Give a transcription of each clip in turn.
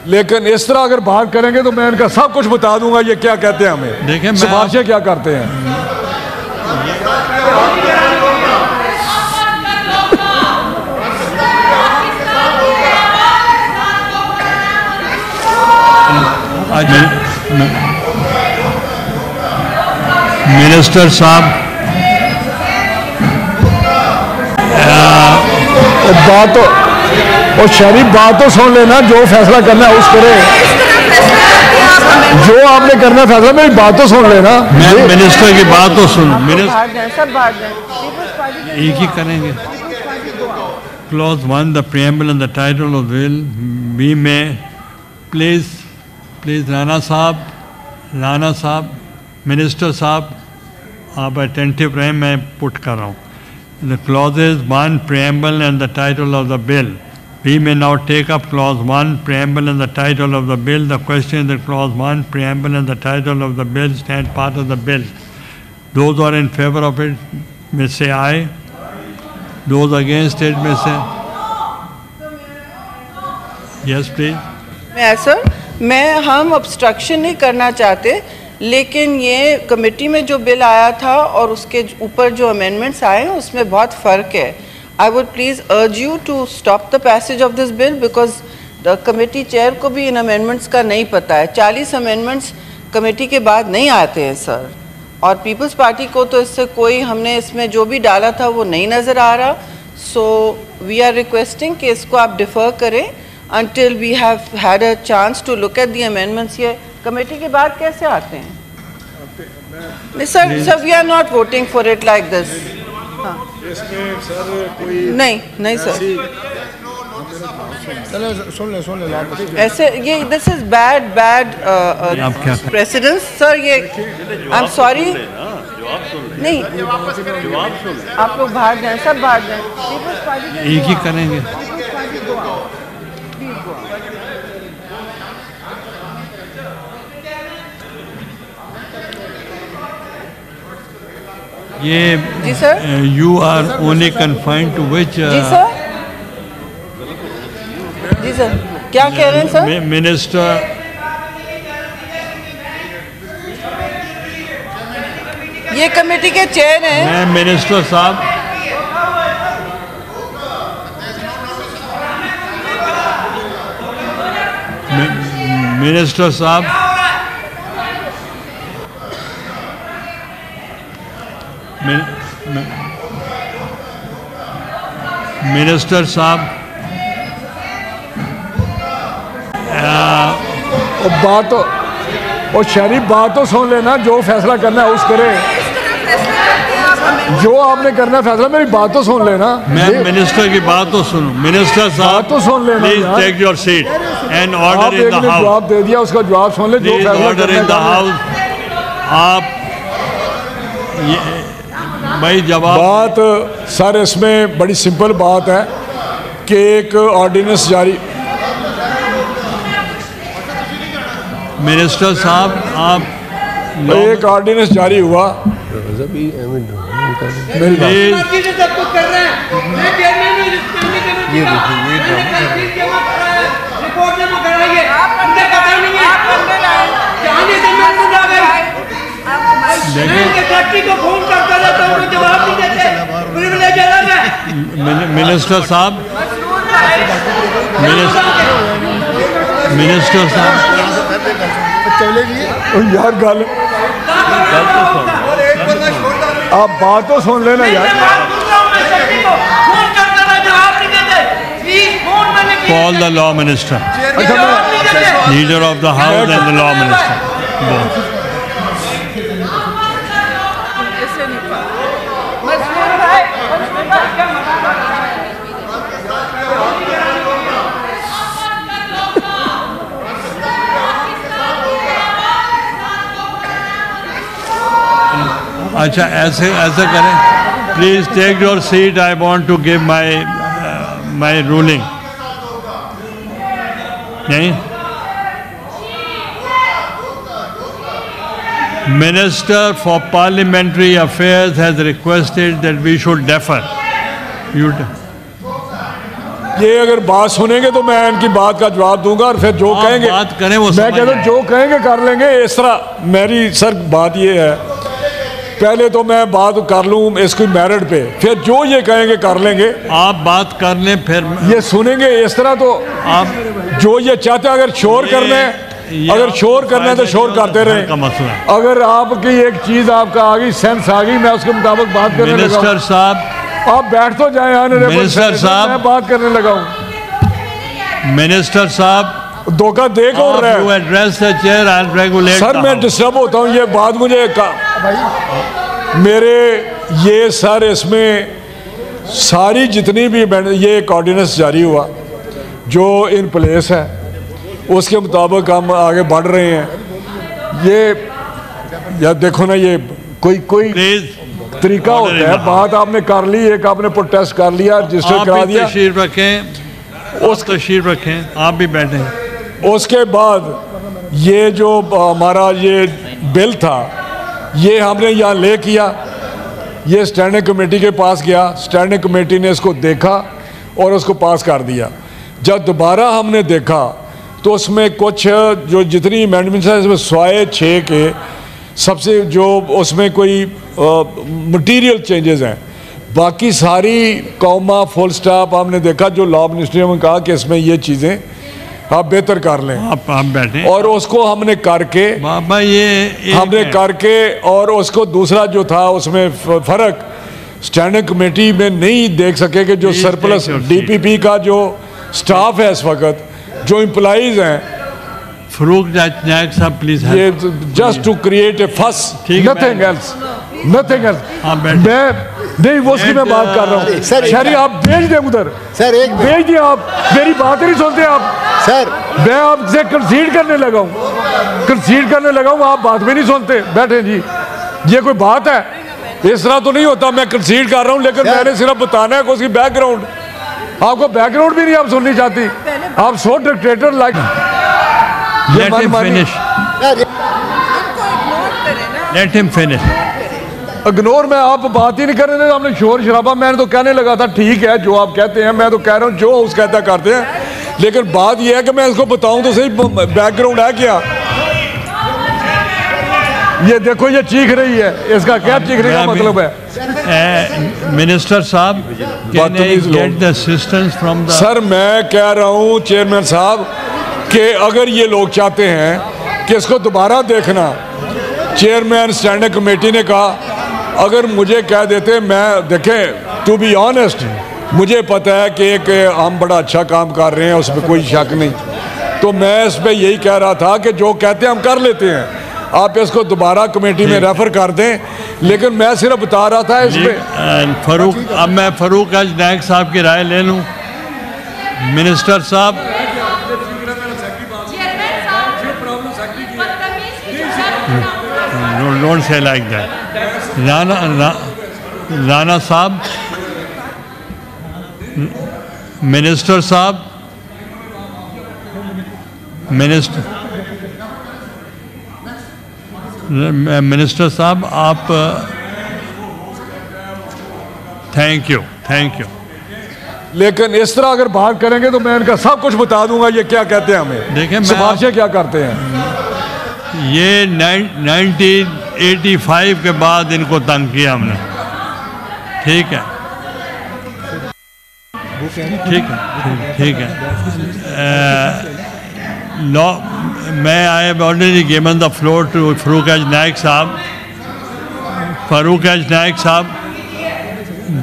लेकिन इस तरह अगर बात करेंगे तो मैं इनका सब कुछ बता दूंगा ये क्या कहते हैं हमें, देखिए सिफारिशें क्या करते हैं। मिनिस्टर साहब बात तो और शरीफ बात तो सुन लेना, जो फैसला करना है उस करे, जो आपने करना है फैसला, मेरी बात तो सुन लेना। मैं मिनिस्टर की बात तो सुनो, एक ही करेंगे। Clause 1 the preamble and the title of bill be में प्लीज राणा साहब मिनिस्टर साहब आप अटेंटिव रहे, मैं पुट कर रहा हूँ। The clauses 1 preamble and the title of the bill. We may now take up clause 1 preamble and the title of the bill. The question is that clause 1 preamble and the title of the bill stand part of the bill. Those who are in favor of it may say aye. Those against it may say yes please. हम obstruction नहीं करना चाहते, लेकिन ये committee में जो bill आया था और उसके ऊपर जो अमेंडमेंट्स आए हैं उसमें बहुत फ़र्क है। I would please urge you to stop the passage of this bill because the committee chair को भी इन अमेंडमेंट्स का नहीं पता है। 40 अमेंडमेंट्स कमेटी के बाद नहीं आते हैं सर, और पीपल्स पार्टी को तो इससे कोई, हमने इसमें जो भी डाला था वो नहीं नज़र आ रहा। सो वी आर रिक्वेस्टिंग कि इसको आप डिफ़र करें until we have had a chance to look at the amendments। ये कमेटी के बाद कैसे आते हैं? Sir we are not voting for it like this। हाँ नहीं सर, सुन ले ऐसे ये this is bad precedence sir. ये I'm sorry नहीं, आप लोग बाहर जाएं, सब बाहर जाएं, एक ही करेंगे। ये जी sir, you are only confined to which? जी सर क्या कह रहे हैं सर? मिनिस्टर ये कमेटी के चेयर हैं। मैं मिनिस्टर साहब मिनिस्टर साहब मिनिस्टर साहब बात तो और शरीफ बात तो सुन लेना, जो फैसला करना है उस करे, जो आपने करना है फैसला, मेरी बात तो सुन लेना। मैं मिनिस्टर की बात तो सुनो। मिनिस्टर साहब तो सुन लेना, please take your seat and order in the house. जवाब दे दिया, उसका जवाब सुन ले। जो ऑर्डर इन द हाउस। आप भाई जवाब बात सर इसमें बड़ी सिंपल बात है कि एक ऑर्डिनेंस जारी, मिनिस्टर साहब आप एक ऑर्डिनेंस जारी हुआ। मिनिस्टर साहब मिनिस्टर साहब यार गल आप बात तो सुन लेना यार। Call the law minister, leader of the house and the law minister. अच्छा ऐसे करें, please take your seat. I want to give my ruling. नहीं, Minister for Parliamentary Affairs has requested that we should defer. ये अगर बात सुनेंगे तो मैं इनकी बात का जवाब दूंगा और फिर जो कहेंगे बात करें वो मैं कहता हूँ जो कहेंगे कर लेंगे। इस तरह मेरी सर बात ये है, पहले तो मैं बात कर लूँ इसकी मेरिट पे, फिर जो ये कहेंगे कर लेंगे। आप बात कर लें फिर ये सुनेंगे इस तरह तो आप जो ये चाहते हैं। अगर शोर करना है, अगर शोर करना है तो शोर करते रहे। का मसला है। अगर आपकी एक चीज आपका आ गई, सेंस आ गई, मैं उसके मुताबिक बात करने लगा। मिनिस्टर साहब आप बैठ तो जाए ऑनरेबल मिनिस्टर साहब, मैं बात करने लगा हूँ। मिनिस्टर साहब धोखा दे कौन रहा है? Address the chair I regulate. Sir मैं डिस्टर्ब होता हूँ, ये बात मुझे मेरे ये सर इसमें सारी जितनी भी ये एक ऑर्डिनेंस जारी हुआ जो इन प्लेस है उसके मुताबिक हम आगे बढ़ रहे हैं। ये यार देखो ना, ये कोई तरीका होता है। बात आपने कर ली, एक आपने प्रोटेस्ट कर लिया, रजिस्टर करा दिया। तशरीफ रखें, उस तशरीफ रखें, आप भी बैठें। उसके बाद ये जो हमारा ये बिल था ये हमने यहाँ ले किया, ये स्टैंडिंग कमेटी के पास गया, स्टैंडिंग कमेटी ने इसको देखा और उसको पास कर दिया। जब दोबारा हमने देखा तो उसमें कुछ जो जितनी अमेंडमेंट्स हैं इसमें 106 के सबसे जो उसमें कोई मटीरियल चेंजेस हैं, बाकी सारी कॉमा फुल स्टॉप हमने देखा। जो लॉ मिनिस्ट्री ने कहा कि इसमें ये चीज़ें आप बेहतर कर लें, आप बैठे और उसको हमने करके बाबा ये हमने करके और उसको दूसरा जो था उसमें फ़र्क स्टैंडिंग कमेटी में नहीं देख सके कि जो सरप्लस डीपीपी का जो स्टाफ है इस वक्त, जो एम्प्लॉइज हैं, फरूक नायक साहब प्लीज ये जस्ट टू क्रिएट ए फस, नथिंग एल्स, नथिंग एल्स। मैं नहीं वो उसकी मैं बात कर रहा हूँ। शरी आप भेज दें उधर, सर एक भेज दिए। आप मेरी बात ही नहीं सुनते आप सर। मैं आपसे कंसीड करने लगा हूँ, कंसीड करने लगा हूँ, आप बात भी नहीं सुनते। बैठे जी, ये कोई बात है? इस तरह तो नहीं होता। मैं कंसीड कर रहा हूँ लेकिन मैंने सिर्फ बताना है कि उसकी बैकग्राउंड, आपको बैकग्राउंड भी नहीं आप सुननी चाहती। आप so dictator like. Let him finish, let him finish. Ignore मैं आप बात ही नहीं कर रहे थे, आपने शोर शराबा। मैंने तो कहने लगा था ठीक है जो आप कहते हैं, मैं तो कह रहा हूँ जो उस कहता करते हैं, लेकिन बात यह है कि मैं इसको बताऊं तो सही बैकग्राउंड है क्या। ये देखो ये चीख रही है, इसका क्या चीखने का मतलब है? मिनिस्टर साहब get the assistance from the. Sir मैं कह रहा हूँ चेयरमैन साहब कि अगर ये लोग चाहते हैं कि इसको दोबारा देखना, चेयरमैन स्टैंडिंग कमेटी ने कहा अगर मुझे कह देते, मैं देखें टू बी ऑनेस्ट मुझे पता है कि एक हम बड़ा अच्छा काम कर रहे हैं, उसमें कोई शक नहीं, तो मैं इस पर यही कह रहा था कि जो कहते हैं हम कर लेते हैं, आप इसको दोबारा कमेटी में रेफर कर दें। लेकिन मैं सिर्फ बता रहा था इस पर फरूक, अब मैं फरूक नायक साहब की राय ले लूँ। मिनिस्टर साहब don't say like that. Rana साहब, मिनिस्टर साहब, मिनिस्टर साहब आप थैंक यू, थैंक यू। लेकिन इस तरह अगर बात करेंगे तो मैं इनका सब कुछ बता दूंगा ये क्या कहते हैं हमें, देखिए सिफारिशें क्या करते हैं। ये 1985 के बाद इनको तंग किया हमने, ठीक है, ठीक है, ठीक है। लॉ मैं I have already given the floor to Farooq Naik sahab. Farooq Naik sahab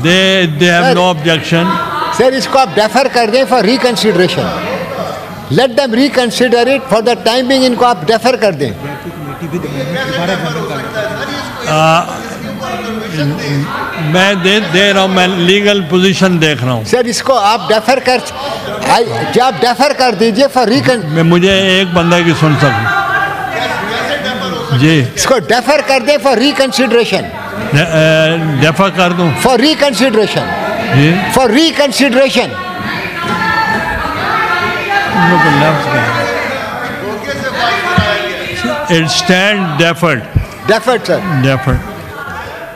they have no objection. Sir इसको आप डेफर कर दें for reconsideration, let them reconsider it for the time being. इनको आप डेफर कर दें। मैं दे रहा हूँ, मैं लीगल पोजीशन देख रहा हूँ। सर इसको आप डेफर कर, जब आप डेफर कर दीजिए फॉर मैं मुझे एक बंदे की सुन सकूँ जी। इसको डेफर कर दें फॉर रिकंसिडरेशन। डेफर कर दूँ फॉर रिकंसिडरेशन जी, for reconsideration. It stand deferred. Deferred, sir. Deferred.